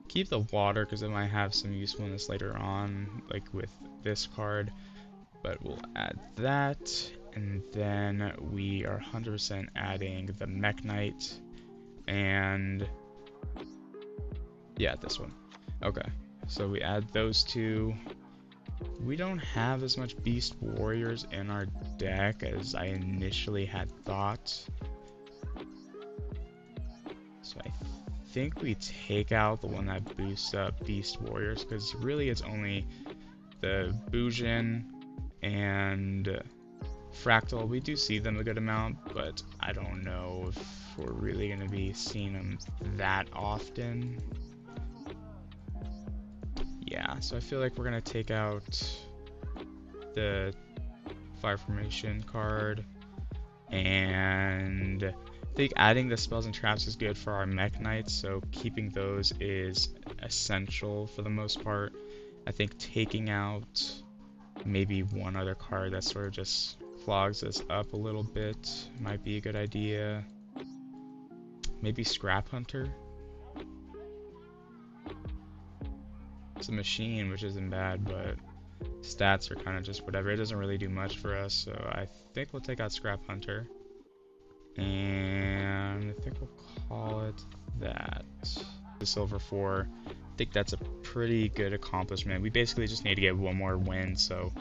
Keep the water because it might have some usefulness later on, like with this card. But we'll add that, and then we are 100% adding the Mech Knight, and yeah, this one. Okay, so we add those 2. We don't have as much Beast Warriors in our deck as I initially had thought. So I think we take out the one that boosts up Beast Warriors, because really it's only the Bujin and Fractal. We do see them a good amount, but I don't know if we're really going to be seeing them that often. Yeah, so I feel like we're going to take out the Fire Formation card, and I think adding the spells and traps is good for our Mech Knights, so keeping those is essential for the most part. I think taking out maybe one other card that sort of just clogs us up a little bit might be a good idea. Maybe Scrap Hunter. It's a machine, which isn't bad, but stats are kind of just whatever. It doesn't really do much for us, so I think we'll take out Scrap Hunter. And I think we'll call it that. The Silver 4. I think that's a pretty good accomplishment. We basically just need to get one more win, so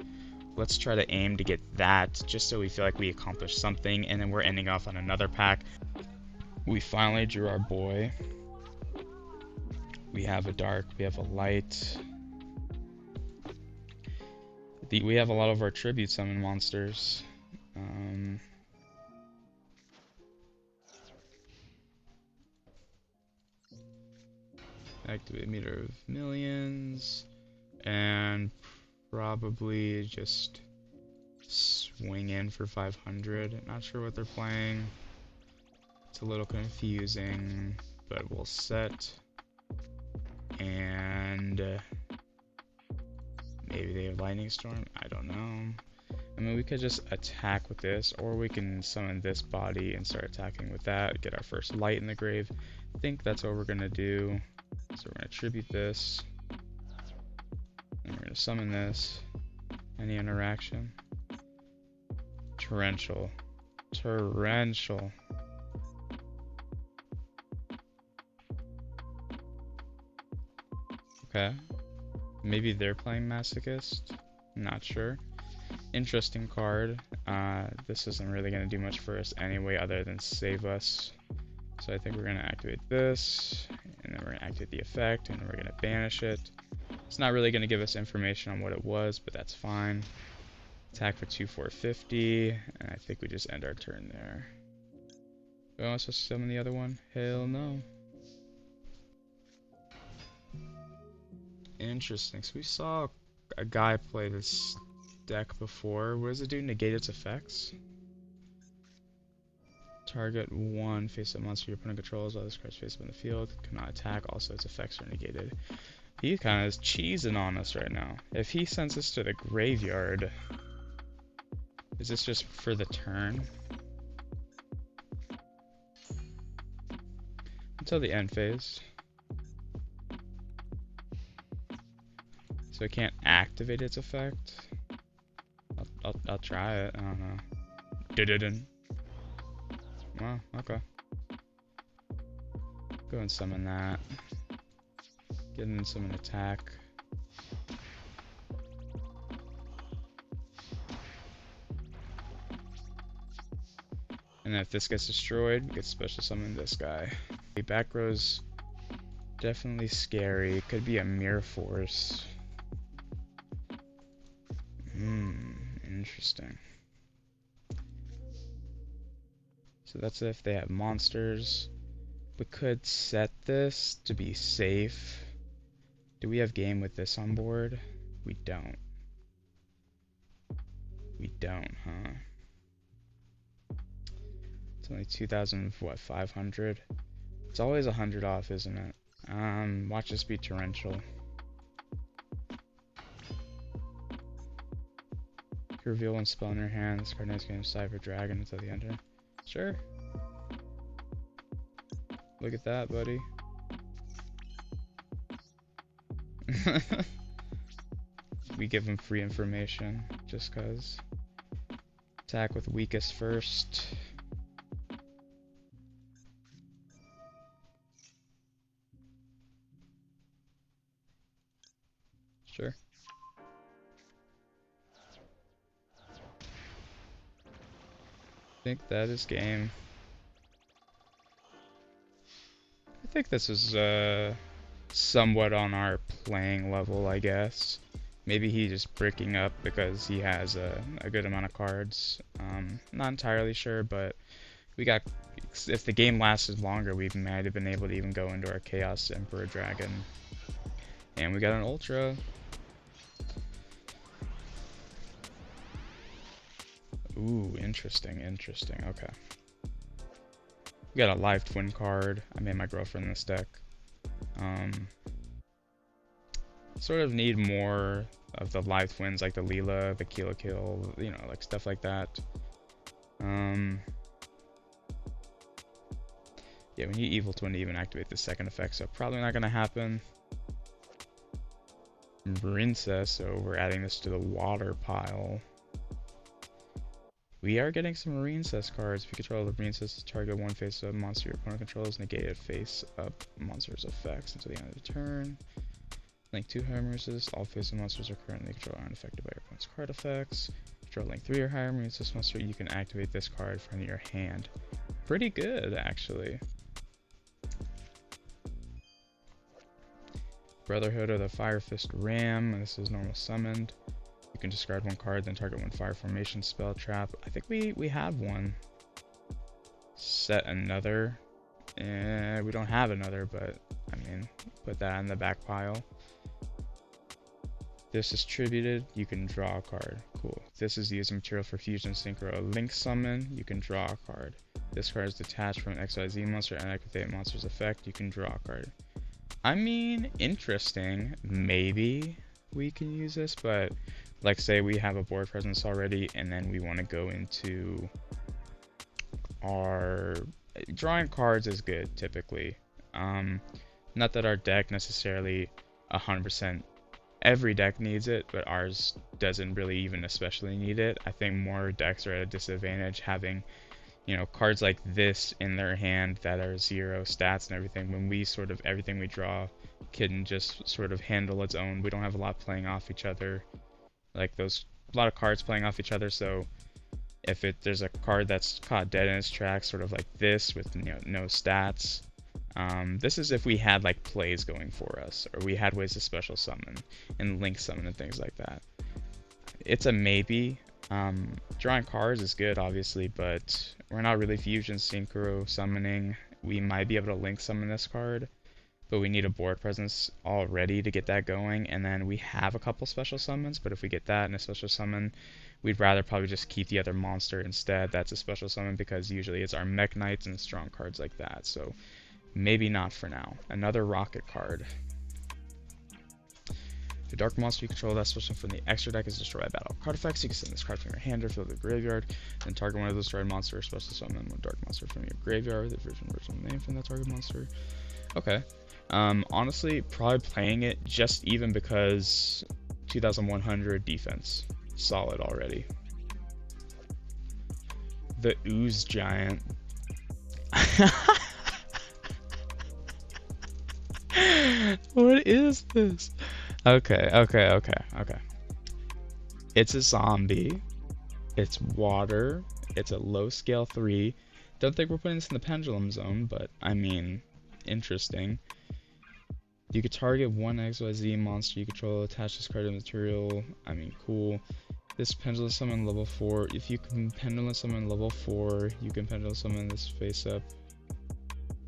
let's try to aim to get that, just so we feel like we accomplished something, and then we're ending off on another pack. We finally drew our boy. We have a dark, we have a light. We have a lot of our tribute summon monsters. Activate Meter of Millions, and probably just swing in for 500. Not sure what they're playing. It's a little confusing, but we'll set. And maybe they have Lightning Storm. I don't know. I mean, we could just attack with this, or we can summon this body and start attacking with that. Get our first light in the grave. I think that's what we're gonna do. So we're gonna tribute this, and we're gonna summon this. Any interaction? Torrential. Torrential. Okay. Maybe they're playing Masochist. Not sure. Interesting card. This isn't really going to do much for us anyway other than save us. So I think we're going to activate this, and then we're going to activate the effect, and we're going to banish it. It's not really going to give us information on what it was, but that's fine. Attack for 2/450, and I think we just end our turn there. Do I want to summon the other one? Hell no. Interesting. So we saw a guy play this deck before. What does it do? Negate its effects? Target 1 face-up monster your opponent controls while this card's face-up in the field. Cannot attack. Also, its effects are negated. He kind of is cheesing on us right now. If he sends us to the graveyard, is this just for the turn? Until the end phase. So it can't activate its effect? I'll try it. I don't know. Didn't. Well, okay. Go and summon that. Get in summon attack. And if this gets destroyed, we get special summon this guy. The back row's definitely scary. It could be a mirror force. Interesting. So that's if they have monsters. We could set this to be safe. Do we have game with this on board? We don't. We don't, huh? It's only 2,000, what, 500? It's always 100 off, isn't it? Watch this be torrential. You can reveal one spell in your hand. This card names game Cyber Dragon until the end. Sure. Look at that, buddy. We give him free information just cause. Attack with weakest first. Sure. I think that is game. I think this is somewhat on our playing level, I guess. Maybe he's just bricking up because he has a good amount of cards. Not entirely sure, but we got. If the game lasted longer, we might have been able to even go into our Chaos Emperor Dragon. And we got an Ultra. Ooh, interesting, interesting. Okay. We got a live twin card. I made my girlfriend this deck. Sort of need more of the live twins, like the Leela, the Kilo Kill, you know, like stuff like that. Yeah, we need Evil Twin to even activate the second effect, so probably not gonna happen. Princess, so we're adding this to the water pile. We are getting some Marine Cess cards. If you control the Marine Cess, target one face-up monster your opponent controls, negated face-up monster's effects until the end of the turn. Link 2 higher Marine Cess. All face-up monsters are currently controlled and unaffected by your opponent's card effects. Control Link 3 or higher Marine Cess monster, you can activate this card from your hand. Pretty good, actually. Brotherhood of the Fire Fist Ram. This is normal summoned. You can discard one card, then target one fire formation spell trap. I think we have one. Set another. We don't have another, but I mean, put that in the back pile. This is tributed. You can draw a card. Cool. This is used material for Fusion Synchro Link Summon. You can draw a card. This card is detached from an XYZ monster and activate monster's effect. You can draw a card. I mean, interesting. Maybe we can use this, but like say we have a board presence already and then we want to go into our drawing cards is good typically. Not that our deck necessarily 100% every deck needs it, but ours doesn't really even especially need it. I think more decks are at a disadvantage having, you know, cards like this in their hand that are 0 stats and everything, when we sort of everything we draw can just sort of handle its own. We don't have a lot playing off each other, like a lot of cards playing off each other. So if there's a card that's caught dead in its tracks, sort of like this with, you know, no stats, this is if we had like plays going for us, or we had ways to special summon and link summon and things like that. It's a maybe. Drawing cards is good, obviously, but we're not really Fusion Synchro summoning. We might be able to link summon this card, but we need a board presence already to get that going, and then we have a couple special summons, but if we get that and a special summon, we'd rather probably just keep the other monster instead. That's a special summon, because usually it's our Mech Knights and strong cards like that, so maybe not for now. Another Rocket card. The dark monster you control that special from the extra deck is destroyed by battle card effects. You can send this card from your hand or field to the graveyard, then target one of those destroyed monsters or special summon one dark monster from your graveyard with the original name from that target monster. Okay. Honestly, probably playing it just even because 2100 defense. Solid already. The Ooze Giant. What is this? Okay. It's a zombie. It's water. It's a low scale 3. Don't think we're putting this in the pendulum zone, but I mean, interesting. You could target one XYZ monster you control, attach this card to material. I mean, cool. This pendulum summon level 4. If you can pendulum summon level 4, you can pendulum summon this face up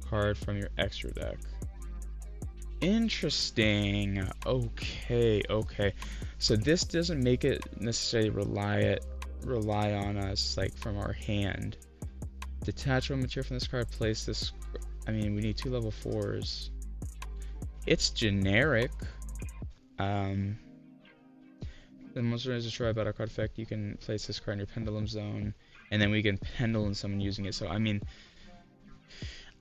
card from your extra deck. Interesting. Okay. So this doesn't make it necessarily rely on us like from our hand. Detach one material from this card, place this I mean, we need 2 level 4s. It's generic. The monster is destroyed by a card effect. You can place this card in your pendulum zone, and then we can pendulum summon using it. So, I mean,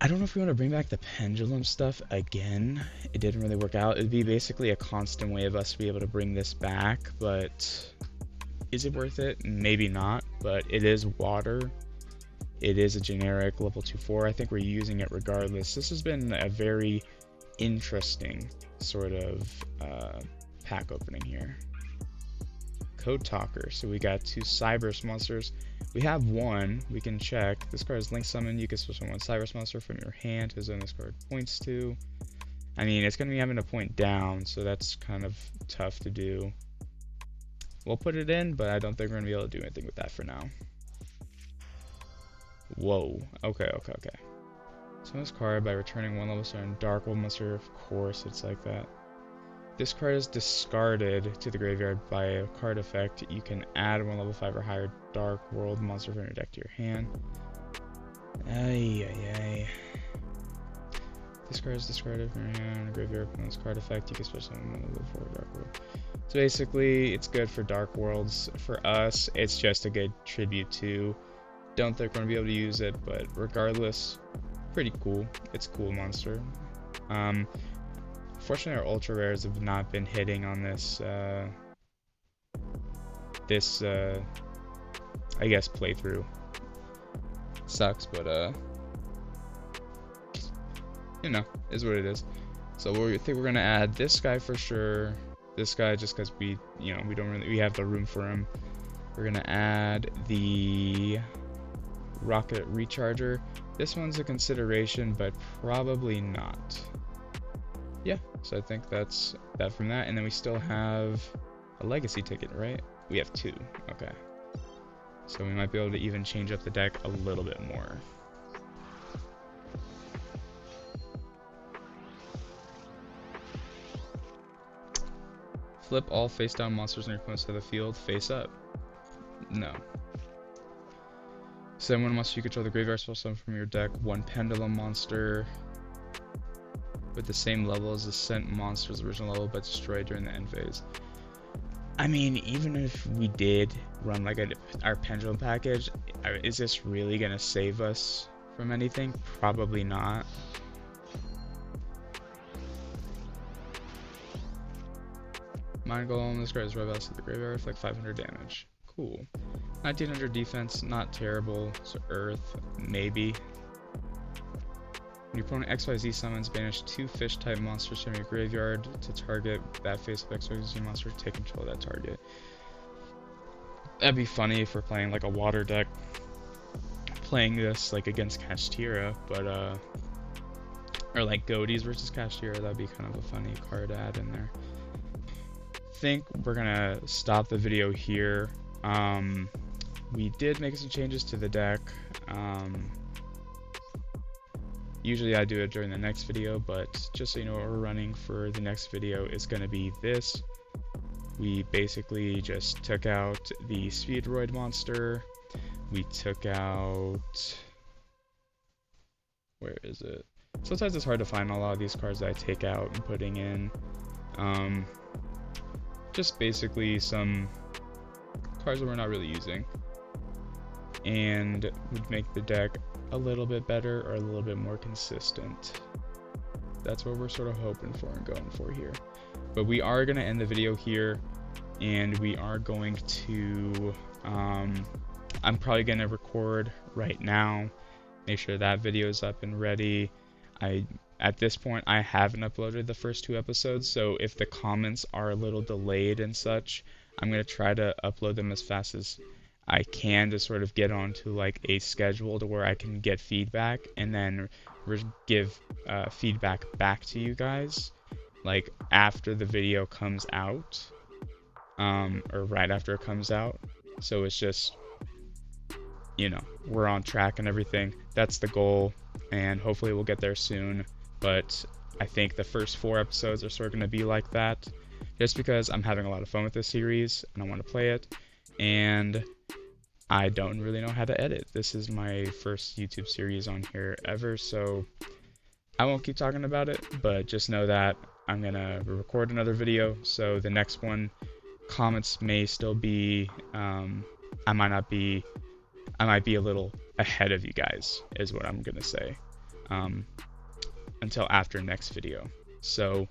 I don't know if we want to bring back the pendulum stuff again. It didn't really work out. It'd be basically a constant way of us to be able to bring this back, but is it worth it? Maybe not, but it is water. It is a generic level 2/4. I think we're using it regardless. This has been a very interesting sort of pack opening here. Code Talker. So we got 2 Cybers monsters. We have 1. We can check. This card is Link Summon. You can switch one Cybers monster from your hand to zone this card points to. I mean, it's going to be having to point down, so that's kind of tough to do. We'll put it in, but I don't think we're going to be able to do anything with that for now. Whoa. Okay. So this card by returning 1 level star and Dark World monster, of course it's like that. This card is discarded to the graveyard by a card effect. You can add 1 level 5 or higher Dark World monster from your deck to your hand. Ay. This card is discarded from your hand. The graveyard from this card effect. You can switch on 1 level 4 Dark World. So basically, it's good for Dark Worlds. For us, it's just a good tribute to. Don't think we're going to be able to use it, but regardless, pretty cool. It's a cool monster. Fortunately, our ultra rares have not been hitting on this, I guess, playthrough. Sucks, but, you know, is what it is. So we think we're gonna add this guy for sure. This guy just because we have the room for him. We're gonna add the Rocket Recharger. This one's a consideration, but probably not. Yeah, so I think that's that from that. And then we still have a legacy ticket, right? We have 2. Okay. So we might be able to even change up the deck a little bit more. Flip all face down monsters in your opponent's to the field face up. No. Send 1 monster you control the graveyard spell summon from your deck. 1 pendulum monster with the same level as the sent monster's original level, but destroyed during the end phase. I mean, even if we did run like our pendulum package, is this really gonna save us from anything? Probably not. Mind Golem, this card is red to the graveyard for like 500 damage. Cool. 1900 defense, not terrible. So Earth, maybe. When your opponent XYZ summons, banish 2 fish-type monsters from your graveyard to target that face of XYZ monster. Take control of that target. That'd be funny if we're playing like a water deck, playing this like against Kashtira, but or like Goatees versus Kashtira. That'd be kind of a funny card to add in there. I think we're gonna stop the video here. We did make some changes to the deck. Usually I do it during the next video, but just so you know what we're running for the next video is going to be this. We basically just took out the Speedroid monster. We took out... Where is it? Sometimes it's hard to find a lot of these cards that I take out and putting in. Just basically some cards that we're not really using. And would make the deck a little bit better or a little bit more consistent. That's what we're sort of hoping for and going for here. But we are going to end the video here, and we are going to I'm probably going to record right now, make sure that video is up and ready. At this point I haven't uploaded the first 2 episodes, so if the comments are a little delayed and such, I'm going to try to upload them as fast as I can to sort of get onto like a schedule to where I can get feedback and then give feedback back to you guys like after the video comes out, or right after it comes out. So it's just, you know, we're on track and everything. That's the goal, and hopefully we'll get there soon. But I think the first 4 episodes are sort of going to be like that, just because I'm having a lot of fun with this series and I want to play it, and I don't really know how to edit. This is my first YouTube series on here ever, so I won't keep talking about it, but just know that I'm gonna record another video. So the next one, comments may still be, I might not be, I might be a little ahead of you guys, is what I'm gonna say, um, until after next video. So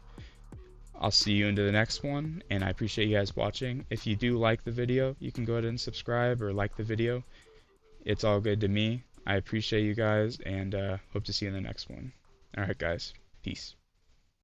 I'll see you into the next one, and I appreciate you guys watching. If you do like the video, you can go ahead and subscribe or like the video. It's all good to me. I appreciate you guys, and hope to see you in the next one. Alright guys, peace.